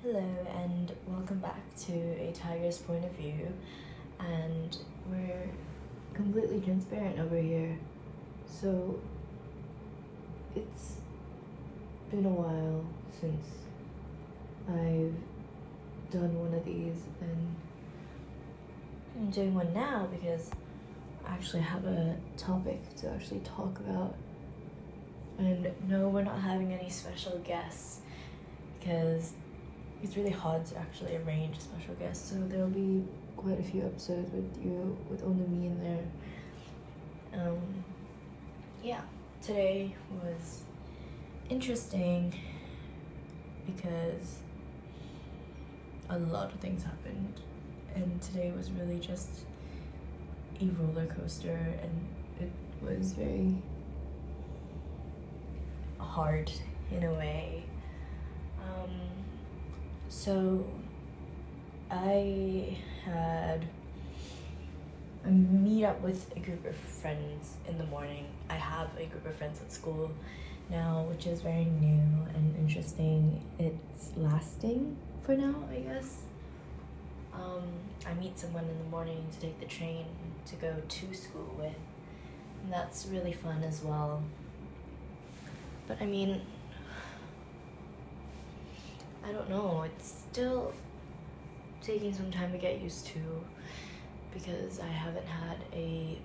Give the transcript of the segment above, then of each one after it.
Hello and welcome back to A Tiger's Point of View, and we're completely transparent over here. So it's been a while since I've done one of these, and I'm doing one now because I actually have a topic to actually talk about. And no, we're not having any special guests because it's really hard to actually arrange a special guest, so there'll be quite a few episodes with only me in there. Yeah, today was interesting because a lot of things happened, and today was really just a roller coaster, and it was very hard in a way. So I had a meet up with a group of friends in the morning. I have a group of friends at school now, which is very new and interesting. It's lasting for now, I guess. I meet someone in the morning to take the train to go to school with, and that's really fun as well. But I mean, I don't know, it's still taking some time to get used to because I haven't had a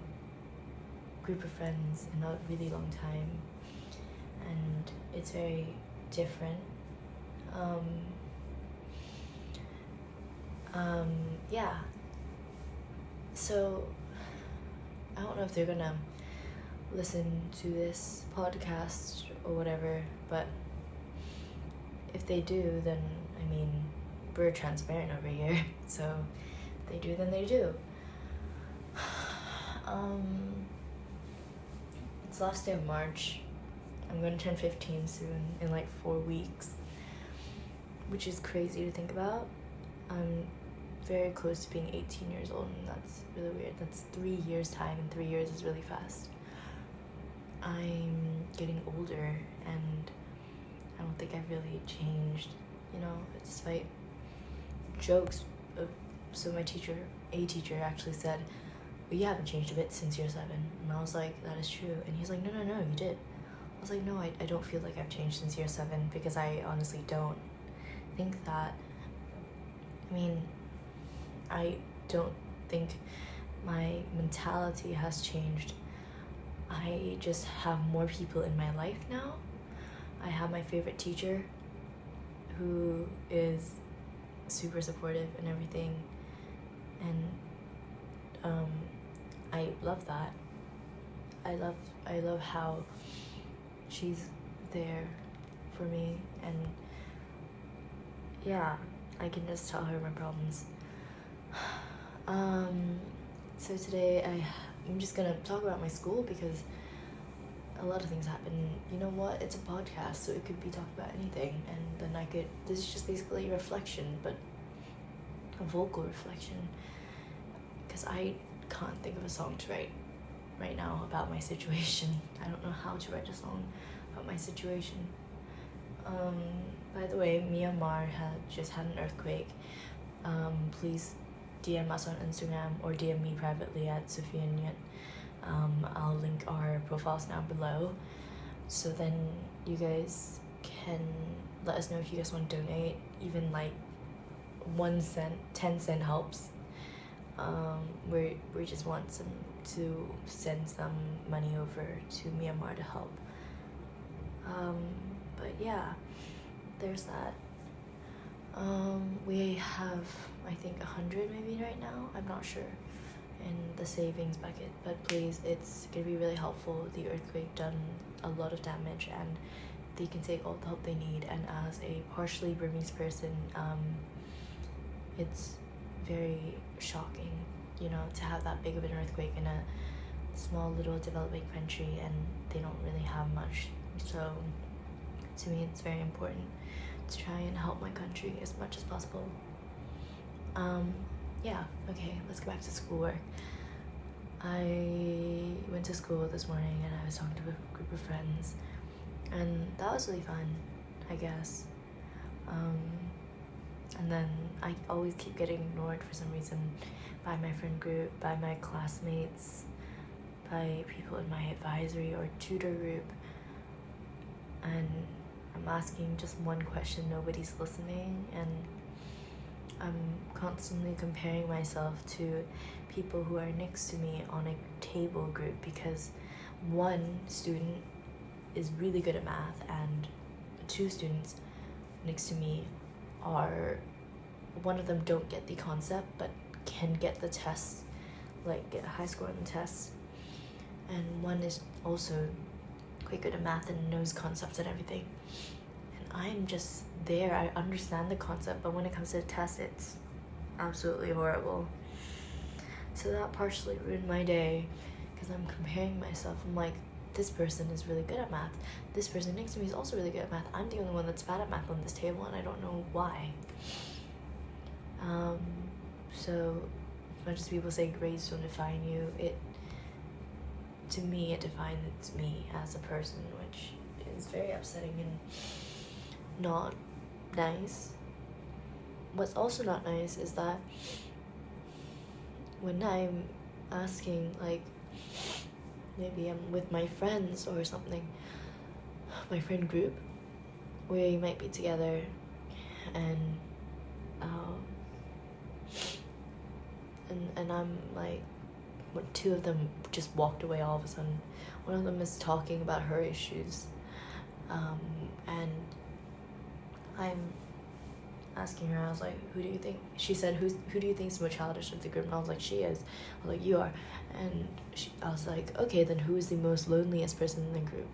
group of friends in a really long time, and it's very different. Yeah. So I don't know if they're gonna listen to this podcast or whatever, but if they do, then I mean, we're transparent over here, so if they do, then they do. It's last day of March. I'm gonna turn 15 soon, in like 4 weeks, which is crazy to think about. I'm very close to being 18 years old, and that's really weird. That's 3 years time, and 3 years is really fast. I'm getting older, and I don't think I've really changed, despite jokes. So my teacher actually said, well, you haven't changed a bit since year 7. And I was like, that is true. And he's like, no, you did. I was like, no, I don't feel like I've changed since year 7, because I honestly don't think that. I mean, I don't think my mentality has changed. I just have more people in my life now. I have my favorite teacher who is super supportive and everything, and I love that. I love how she's there for me, and yeah, I can just tell her my problems. So today I'm just gonna talk about my school because a lot of things happen. You know what? It's a podcast, so it could be talked about anything, and then this is just basically a reflection, but a vocal reflection, because I can't think of a song to write right now about my situation. I don't know how to write a song about my situation. By the way, Myanmar just had an earthquake. Please DM us on Instagram or DM me privately at Sofia. I'll link our profiles down below, so then you guys can let us know if you guys want to donate. Even like 1 cent, 10 cent helps. We just want to send some money over to Myanmar to help. But yeah, there's that. We have, I think, 100 maybe right now, I'm not sure, in the savings bucket, but please, it's gonna be really helpful. The earthquake done a lot of damage, and they can take all the help they need, and as a partially Burmese person, it's very shocking, to have that big of an earthquake in a small little developing country, and they don't really have much. So to me, it's very important to try and help my country as much as possible. Yeah, okay, let's go back to schoolwork. I went to school this morning, and I was talking to a group of friends, and that was really fun, I guess. then I always keep getting ignored for some reason by my friend group, by my classmates, by people in my advisory or tutor group. And I'm asking just one question, nobody's listening, and I'm constantly comparing myself to people who are next to me on a table group, because one student is really good at math and two students next to me are, one of them don't get the concept but can get the test, like get a high score on the test, and one is also quite good at math and knows concepts and everything, and I'm just there. I understand the concept, but when it comes to the test, it's absolutely horrible. So that partially ruined my day, because I'm comparing myself. I'm like, this person is really good at math, this person next to me is also really good at math, I'm the only one that's bad at math on this table, and I don't know why. So as much as people say grades don't define you, to me it defines me as a person, which is very upsetting and not nice. What's also not nice is that when I'm asking, like, maybe I'm with my friends or something, my friend group, we might be together, and I'm like, two of them just walked away all of a sudden. One of them is talking about her issues, and I'm asking her, I was like, who do you think, she said, who do you think is more childish of the group? And I was like, she is. I was like, you are. And I was like, okay, then who is the most loneliest person in the group?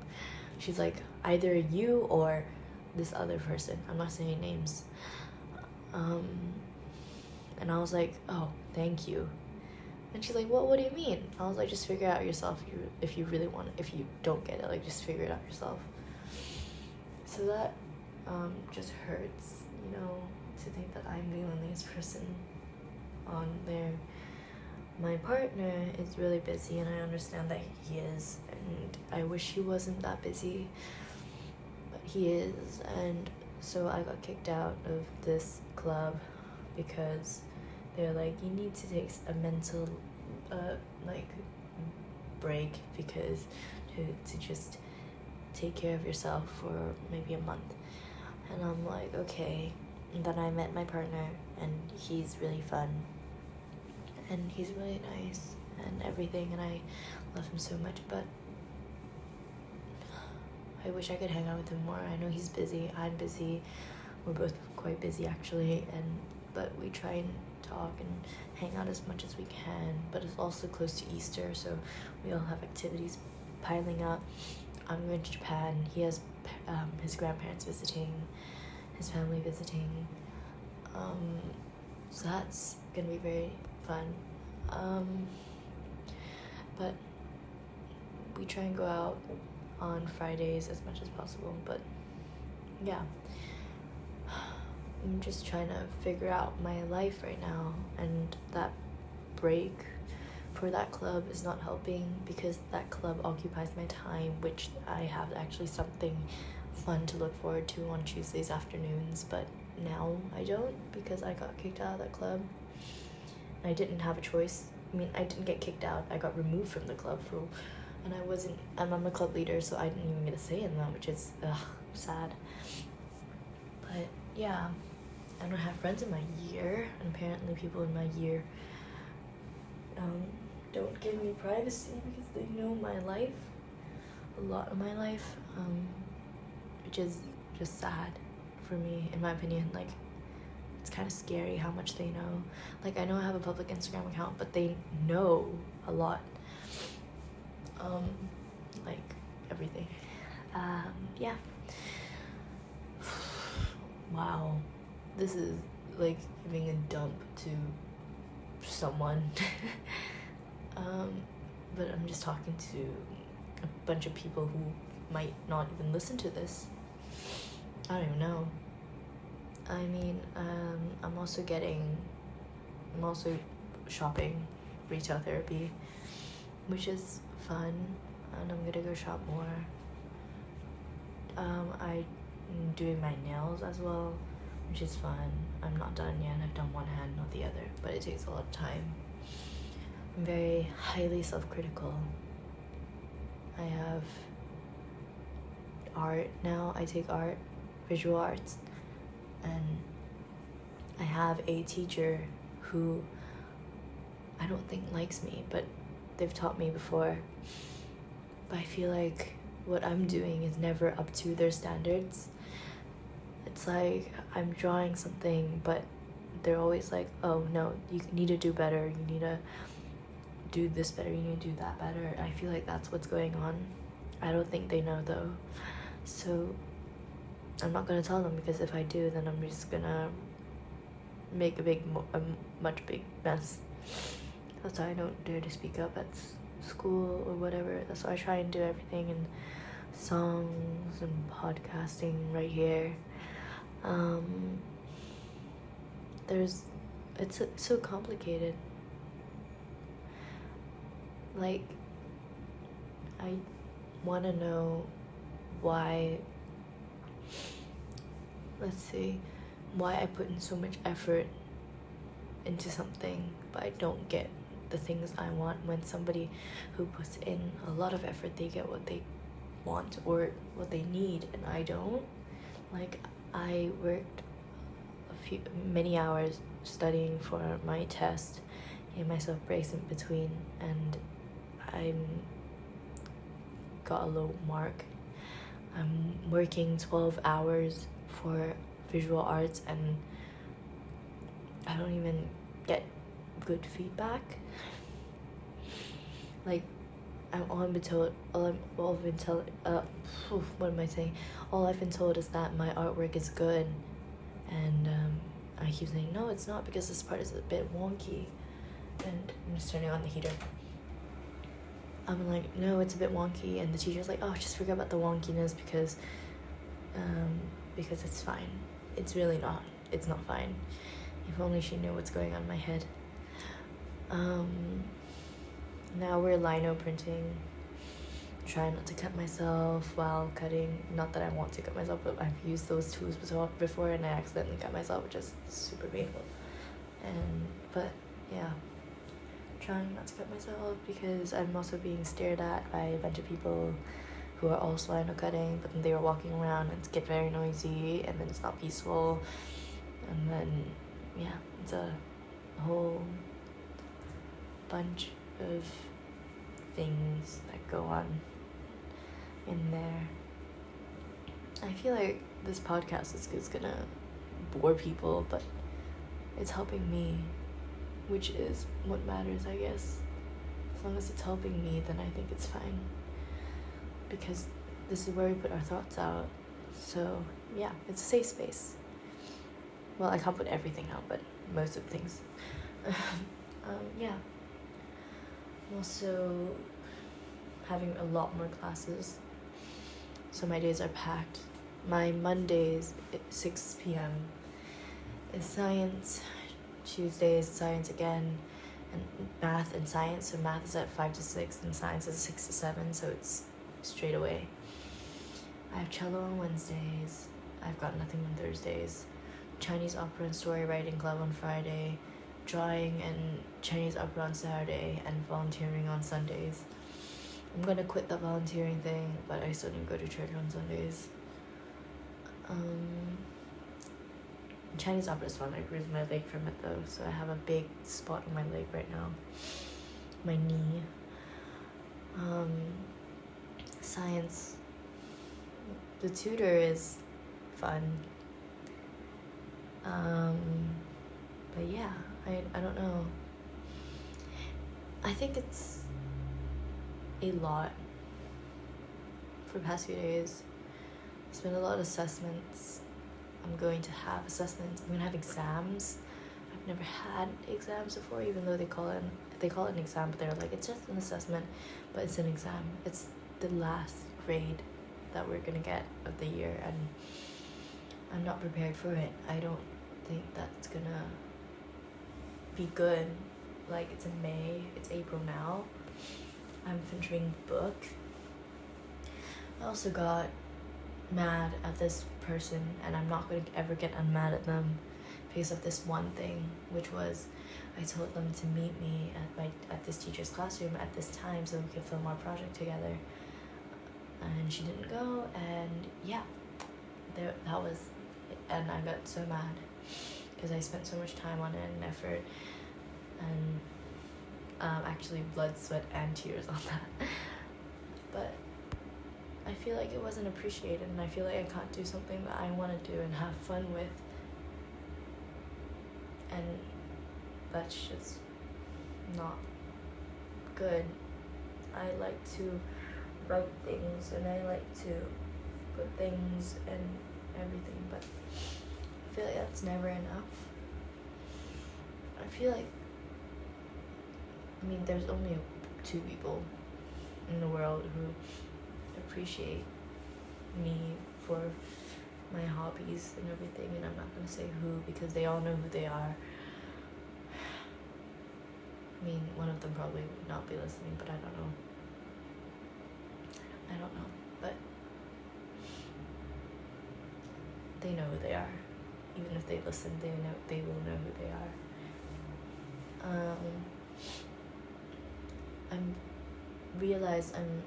She's like, either you or this other person, I'm not saying names. And I was like, oh, thank you. And she's like, what do you mean? I was like, just figure it out yourself. If you really want it. If you don't get it, like, just figure it out yourself. So that just hurts, to think that I'm the loneliest person on there. My partner is really busy, and I understand that he is, and I wish he wasn't that busy, but he is. And so I got kicked out of this club because they're like, you need to take a mental break, because to just take care of yourself for maybe a month. And I'm like, okay. And then I met my partner, and he's really fun, and he's really nice and everything, and I love him so much, but I wish I could hang out with him more. I know he's busy, I'm busy, we're both quite busy actually, but we try and talk and hang out as much as we can. But it's also close to Easter, so we all have activities piling up. I'm going to Japan. He has his grandparents visiting, his family visiting, so that's gonna be very fun. But we try and go out on Fridays as much as possible. But yeah, I'm just trying to figure out my life right now, and that break for that club is not helping, because that club occupies my time, which I have actually something fun to look forward to on Tuesdays afternoons, but now I don't, because I got kicked out of that club. I didn't have a choice. I mean, I didn't get kicked out, I got removed from the club and I'm a club leader, so I didn't even get a say in that, which is sad. But yeah, I don't have friends in my year, and apparently people in my year don't give me privacy because they know my life, a lot of my life, which is just sad for me, in my opinion. Like, it's kind of scary how much they know. Like, I know I have a public Instagram account, but they know a lot, like everything. Yeah. Wow, this is like giving a dump to someone. But I'm just talking to a bunch of people who might not even listen to this. I don't even know. I mean, I'm also shopping, retail therapy, which is fun, and I'm gonna go shop more. I'm doing my nails as well, which is fun. I'm not done yet. I've done one hand, not the other, but it takes a lot of time. I'm very highly self-critical. I have art now. I take art, visual arts, and I have a teacher who I don't think likes me, but they've taught me before. But I feel like what I'm doing is never up to their standards. It's like I'm drawing something, but they're always like, oh no, you need to do better, you need to do this better, you need to do that better. I feel like that's what's going on. I don't think they know though. So I'm not gonna tell them, because if I do, then I'm just gonna make a much big mess. That's why I don't dare to speak up at school or whatever. That's why I try and do everything in songs and podcasting right here. It's so complicated. Like, I want to know why I put in so much effort into something, but I don't get the things I want. When somebody who puts in a lot of effort, they get what they want or what they need, and I don't. Like, I worked many hours studying for my test, gave myself breaks in between, and I got a low mark. I'm working 12 hours for visual arts, and I don't even get good feedback. Like, all I've been told is that my artwork is good, and I keep saying, no, it's not, because this part is a bit wonky. And I'm just turning on the heater. I'm like, no, it's a bit wonky, and the teacher's like, oh, just forget about the wonkiness, because it's fine. It's really not. It's not fine. If only she knew what's going on in my head. Now we're lino printing. Try not to cut myself while cutting. Not that I want to cut myself, but I've used those tools before and I accidentally cut myself, which is super painful. But yeah, trying not to cut myself, because I'm also being stared at by a bunch of people who are also lino cutting, but then they were walking around and it's get very noisy, and then it's not peaceful, and then yeah, it's a whole bunch of things that go on in there. I feel like this podcast is gonna bore people, but it's helping me, which is what matters, I guess. As long as it's helping me, then I think it's fine, because this is where we put our thoughts out. So yeah, it's a safe space. Well, I can't put everything out, but most of the things. Yeah. I'm also having a lot more classes, so my days are packed. My Mondays at 6 p.m. is science, Tuesdays science again, and math and science. So math is at 5 to 6 and science is 6 to 7, so it's straight away. I have cello on Wednesdays. I've got nothing on Thursdays. Chinese opera and story writing club on Friday. Drawing and Chinese opera on Saturday, and volunteering on Sundays. I'm gonna quit the volunteering thing, but I still need to go to church on Sundays. Chinese opera is fun. I bruised my leg from it though, so I have a big spot on my leg right now. My knee. Science. The tutor is fun. But yeah, I don't know. I think it's a lot for the past few days. It's been a lot of assessments. I'm going to have assessments. I'm going to have exams. I've never had exams before, even though they call it an exam, but they're like, it's just an assessment, but it's an exam. It's the last grade that we're going to get of the year, and I'm not prepared for it. I don't think that's going to be good. Like, it's in May, it's April now. I'm finishing the book. I also got mad at this person, and I'm not going to ever get unmad at them because of this one thing, which was I told them to meet me at this teacher's classroom at this time so we could film our project together, and she didn't go, and yeah, that was, and I got so mad because I spent so much time on it and effort, and actually blood, sweat, and tears on that. But I feel like it wasn't appreciated, and I feel like I can't do something that I want to do and have fun with, and that's just not good. I like to write things, and I like to put things and everything, but I feel like that's never enough. I feel like, there's only 2 people in the world who appreciate me for my hobbies and everything, and I'm not gonna say who because they all know who they are. One of them probably would not be listening, but I don't know. But they know who they are. Even if they listen, they will know who they are. I realize I'm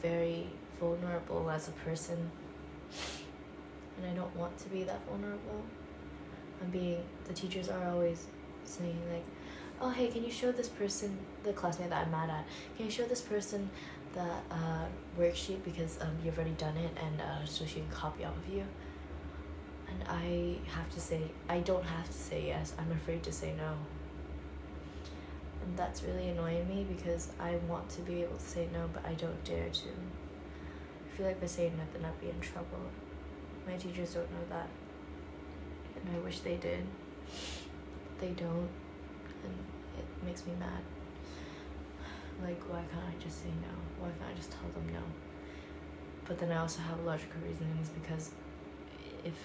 very vulnerable as a person, and I don't want to be that vulnerable. The teachers are always saying like, oh hey, can you show this person, the classmate that I'm mad at, can you show this person the worksheet because you've already done it, and so she can copy off of you. And I don't have to say yes, I'm afraid to say no. And that's really annoying me because I want to be able to say no, but I don't dare to. I feel like if I say nothing, I'd be in trouble. My teachers don't know that, and I wish they did. They don't, and it makes me mad. Like, why can't I just say no? Why can't I just tell them no? But then I also have logical reasonings, because if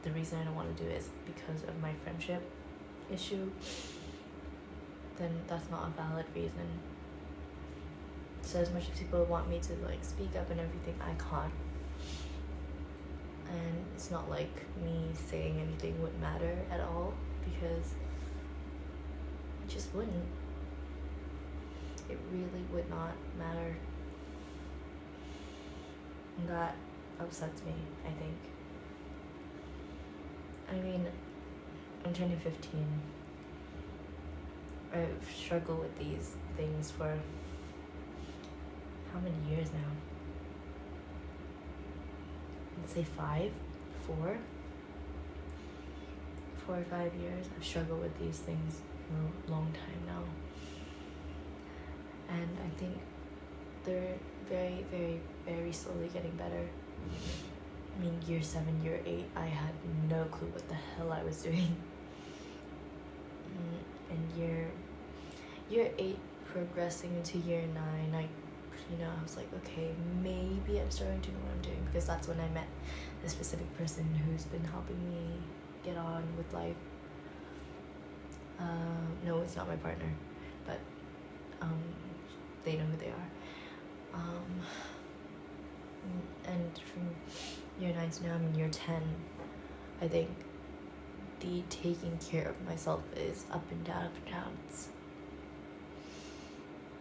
the reason I don't want to do it is because of my friendship issue, then that's not a valid reason. So as much as people want me to like speak up and everything, I can't. And it's not like me saying anything would matter at all, because it just wouldn't. It really would not matter. And that upsets me, I think. I'm turning 15. I've struggled with these things for how many years now? Let's say 4 or 5 years. I've struggled with these things for a long time now. And I think they're very, very, very slowly getting better. Year 7, year 8, I had no clue what the hell I was doing. And year 8, progressing into year 9, I was like, okay, maybe I'm starting to know what I'm doing, because that's when I met the specific person who's been helping me get on with life. No, it's not my partner, but they know who they are. And from year 9 to now, I'm in year 10. I think the taking care of myself is up and down, up and down. It's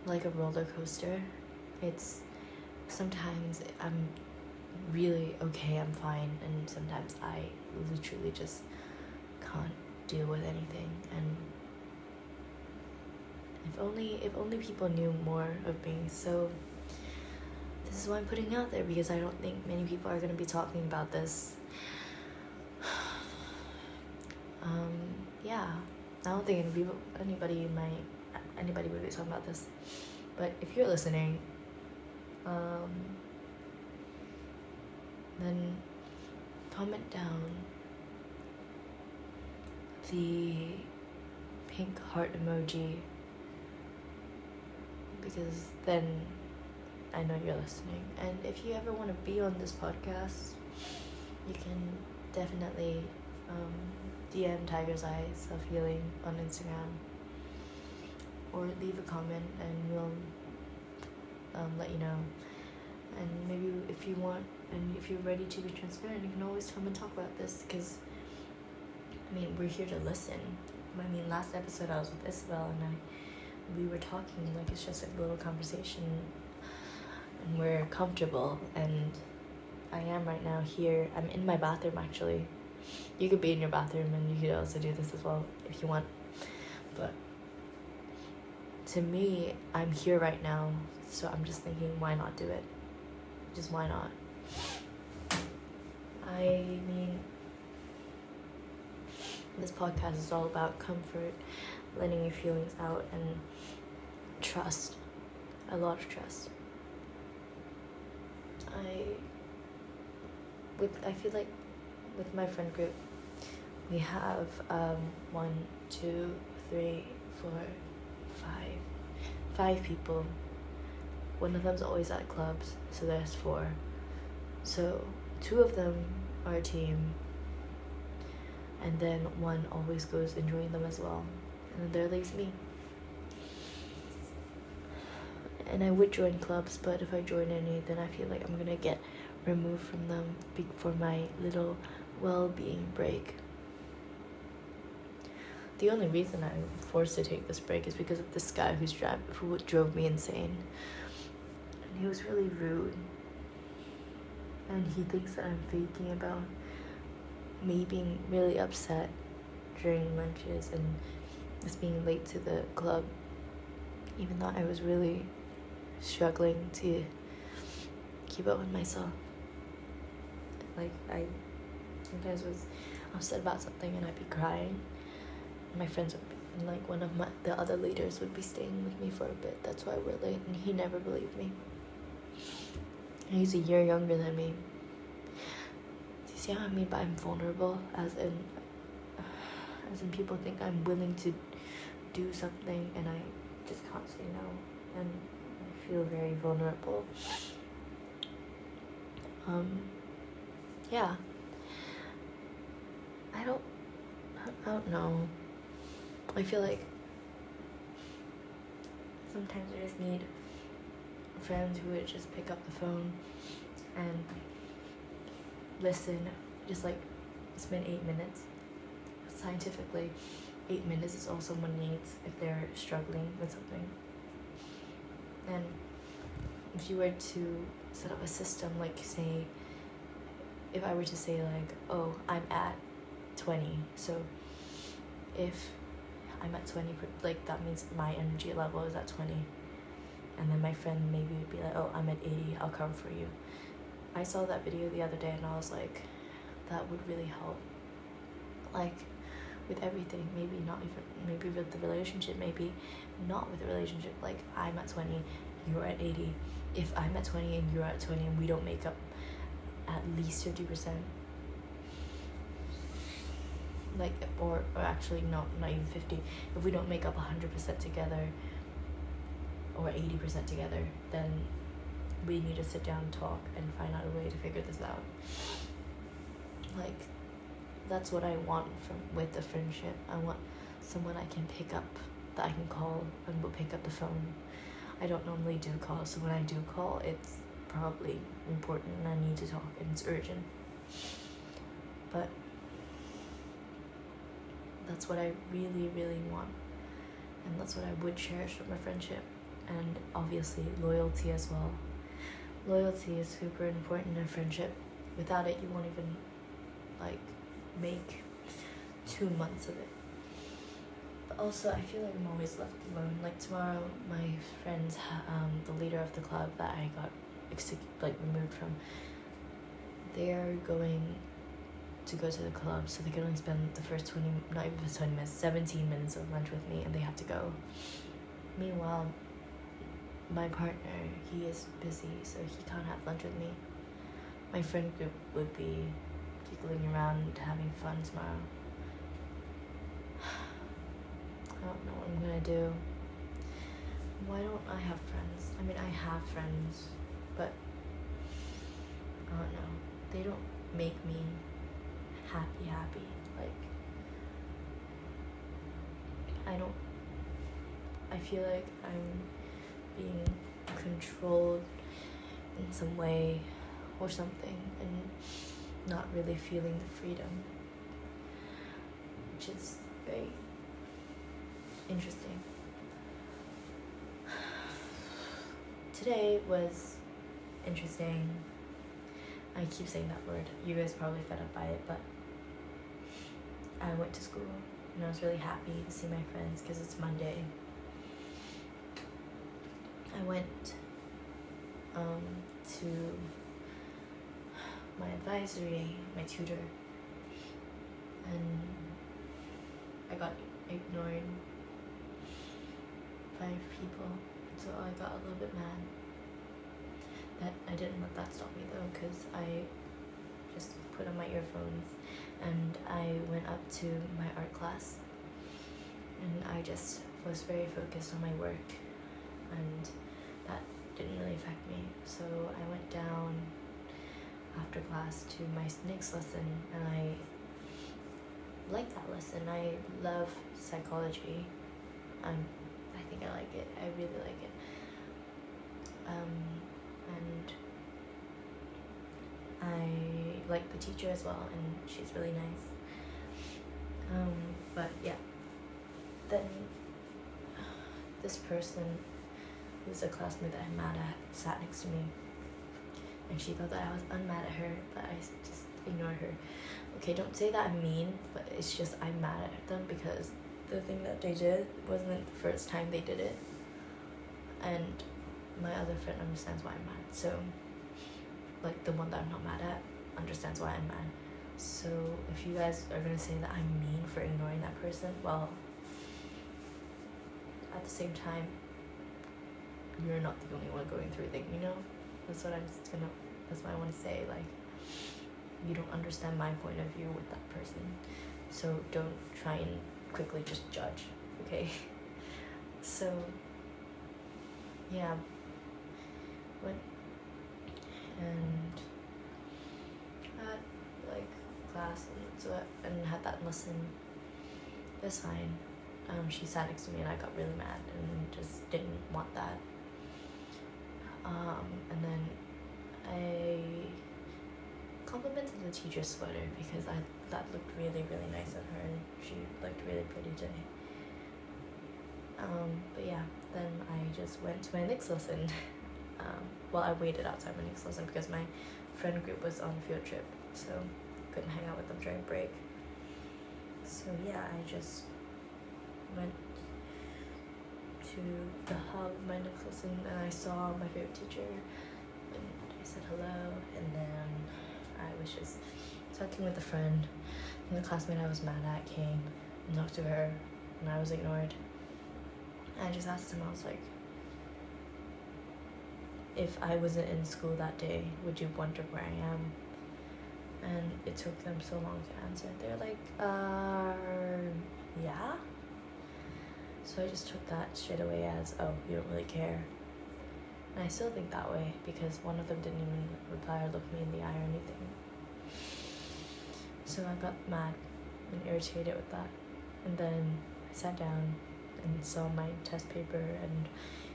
like a roller coaster. It's sometimes I'm really okay, I'm fine, and sometimes I literally just can't deal with anything. And if only people knew more of me. So this is why I'm putting it out there, because I don't think many people are going to be talking about this. Yeah, I don't think anybody would be talking about this. But if you're listening, then comment down the pink heart emoji, because then I know you're listening. And if you ever want to be on this podcast, you can definitely DM Tiger's Eyes of Healing on Instagram, or leave a comment and we'll let you know. And maybe if you want, and if you're ready to be transparent, you can always come and talk about this, because I mean, we're here to listen. I mean, last episode I was with Isabel, and we were talking like it's just a little conversation, and we're comfortable. And I am right now here. I'm in my bathroom, actually. You could be in your bathroom, and you could also do this as well if you want. But to me, I'm here right now, so I'm just thinking, why not do it? Just why not? I mean, this podcast is all about comfort, letting your feelings out, and trust. A lot of trust. I feel like with my friend group, we have 1, 2, 3, 4, 5 people. One of them's always at clubs, so there's 4. So 2 of them are a team, and then 1 always goes and joins them as well, and then there leaves me. And I would join clubs, but if I join any, then I feel like I'm gonna get removed from them for my little well-being break. The only reason I'm forced to take this break is because of this guy who drove me insane. And he was really rude. And he thinks that I'm faking about me being really upset during lunches and just being late to the club, even though I was really struggling to keep up with myself. Like, I sometimes was upset about something and I'd be crying. My friends would be, and like one of the other leaders would be staying with me for a bit. That's why we're late, and he never believed me. And he's a year younger than me. Do you see what I mean by I'm vulnerable? As in people think I'm willing to do something and I just can't say no. And I feel very vulnerable. Yeah. I don't know. I feel like sometimes I just need friends who would just pick up the phone and listen. Just like spend 8 minutes. Scientifically, 8 minutes is all someone needs if they're struggling with something. And if you were to set up a system, like say, if I were to say like, oh, I'm at 20, so if I'm at 20, like that means my energy level is at 20, and then my friend maybe would be like, oh, I'm at 80, I'll cover for you. I saw that video the other day and I was like, that would really help. Like with everything, maybe with the relationship, maybe not with the relationship. Like I'm at 20, you're at 80. If I'm at 20 and you're at 20 and we don't make up at least 50%, like, or actually not even 50, if we don't make up 100% together or 80% together, then we need to sit down and talk and find out a way to figure this out. Like, that's what I want with the friendship. I want someone I can pick up, that I can call and will pick up the phone. I don't normally do calls, so when I do call, it's probably important and I need to talk and it's urgent. But that's what I really, really want. And that's what I would cherish from a friendship. And obviously, loyalty as well. Loyalty is super important in a friendship. Without it, you won't even, like, make 2 months of it. But also, I feel like I'm always left alone. Like, tomorrow, my friends, the leader of the club that I got, removed from, they're going to go to the club, so they can only spend the first 17 minutes of lunch with me, and they have to go. Meanwhile, my partner, he is busy, so he can't have lunch with me. My friend group would be giggling around, having fun tomorrow. I don't know what I'm gonna do. Why don't I have friends? I mean, I have friends, but I don't know. They don't make me happy. Like, I feel like I'm being controlled in some way or something, and not really feeling the freedom, which is very interesting. Today was interesting. I keep saying that word. You guys are probably fed up by it, but I went to school and I was really happy to see my friends because it's Monday. I went to my advisory, my tutor, and I got ignored 5 people, so I got a little bit mad. That I didn't let that stop me though, because I just put on my earphones and I went up to my art class and I just was very focused on my work, and that didn't really affect me. So I went down after class to my next lesson, and I liked that lesson. I love psychology. I think I like it. I really like it. And I like the teacher as well, and she's really nice. But yeah, then this person who's a classmate that I'm mad at sat next to me, and she thought that I was unmad at her, but I just ignored her. Okay, don't say that I'm mean, but it's just I'm mad at them because the thing that they did wasn't the first time they did it, and my other friend understands why I'm mad. So, like, the one that I'm not mad at understands why I'm mad. So if you guys are gonna say that I'm mean for ignoring that person, well, at the same time, you're not the only one going through it, you know? That's what I want to say. Like, you don't understand my point of view with that person, so don't try and quickly just judge, okay? So yeah, went and had like class and had that lesson. It was fine. She sat next to me and I got really mad and just didn't want that. And then I complimented the teacher's sweater because that looked really, really nice on her, and she looked really pretty today. But yeah, then I just went to my next lesson. I waited outside my next lesson because my friend group was on a field trip, so couldn't hang out with them during break. So yeah, I just went to the hub of my next lesson, and I saw my favorite teacher, and I said hello, and then I was just talking with a friend, and the classmate I was mad at came and talked to her, and I was ignored. I just asked him, I was like, if I wasn't in school that day, would you wonder where I am? And it took them so long to answer. They're like, yeah? So I just took that straight away as, oh, you don't really care. And I still think that way because one of them didn't even reply or look me in the eye or anything. So I got mad and irritated with that. And then I sat down and saw my test paper and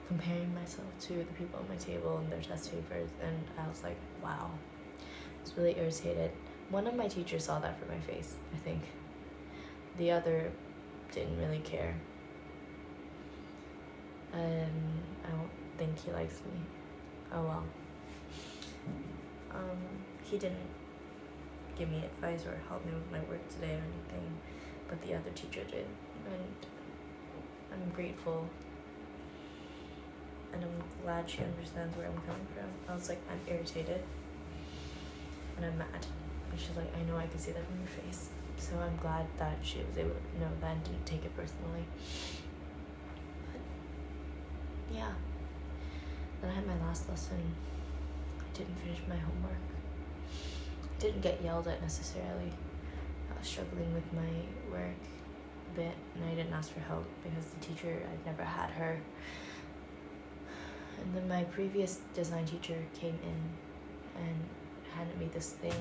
comparing myself to the people on my table and their test papers, and I was like, wow. I was really irritated. One of my teachers saw that from my face, I think. The other didn't really care. I don't think he likes me. Oh well. He didn't give me advice or help me with my work today or anything, but the other teacher did, and I'm grateful. And I'm glad she understands where I'm coming from. I was like, I'm irritated and I'm mad. And she's like, I know, I can see that from your face. So I'm glad that she was able to know that and didn't take it personally. But yeah. Then I had my last lesson. I didn't finish my homework. I didn't get yelled at necessarily. I was struggling with my work a bit, and I didn't ask for help because the teacher, I'd never had her. And then my previous design teacher came in and handed me this thing,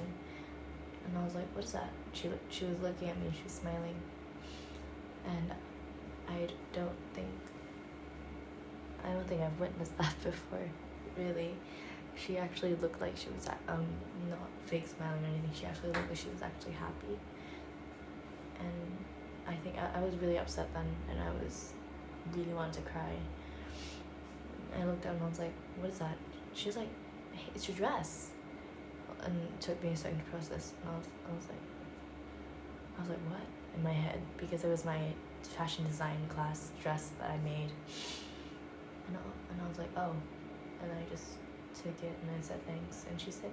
and I was like, what is that? She was looking at me, she was smiling, and I don't think I've witnessed that before, really. she actually looked like she was not fake smiling or anything. She actually looked like she was actually happy. And I think I was really upset then, and I was really wanted to cry. I looked down and I was like, what is that? She was like, hey, it's your dress. And it took me a second to process, and I was like, what? In my head, because it was my fashion design class dress that I made. And I was like, oh. And I just took it and I said thanks. And she said,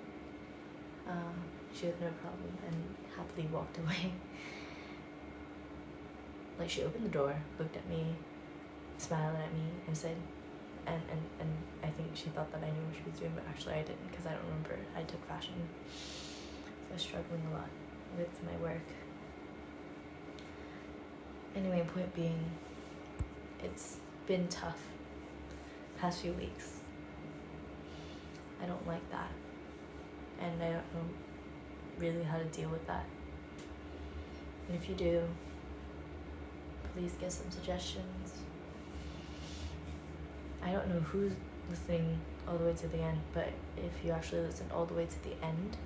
she had no problem, and happily walked away. Like, she opened the door, looked at me, smiled at me, and said, and I think she thought that I knew what she was doing, but actually I didn't, because I don't remember. I took fashion, so I was struggling a lot with my work. Anyway, point being, it's been tough past few weeks. I don't like that, and I don't know really how to deal with that. And if you do, please give some suggestions. I don't know who's listening all the way to the end, but if you actually listen all the way to the end,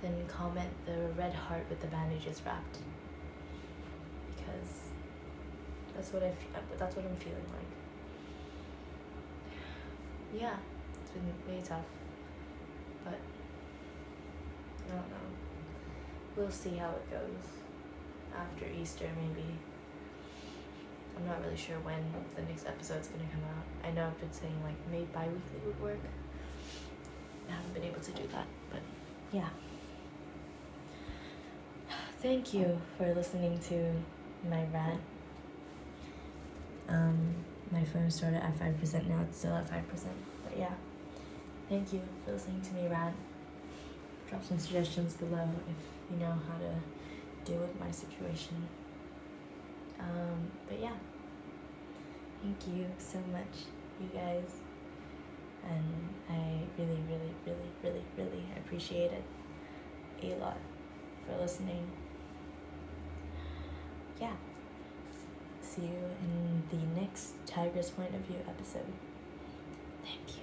then comment the red heart with the bandages wrapped, because that's what I'm feeling like. Yeah, it's been really tough, but I don't know. We'll see how it goes after Easter, maybe. I'm not really sure when the next episode's gonna come out. I know I've been saying like maybe bi-weekly would work. I haven't been able to do that, but yeah. Thank you for listening to my rant. My phone started at 5%, now it's still at 5%. But yeah, thank you for listening to me rant. Drop some suggestions below if you know how to deal with my situation. But yeah, thank you so much, you guys, and I really, really, really, really, really appreciate it a lot for listening. Yeah, see you in the next Tiger's Point of View episode. Thank you.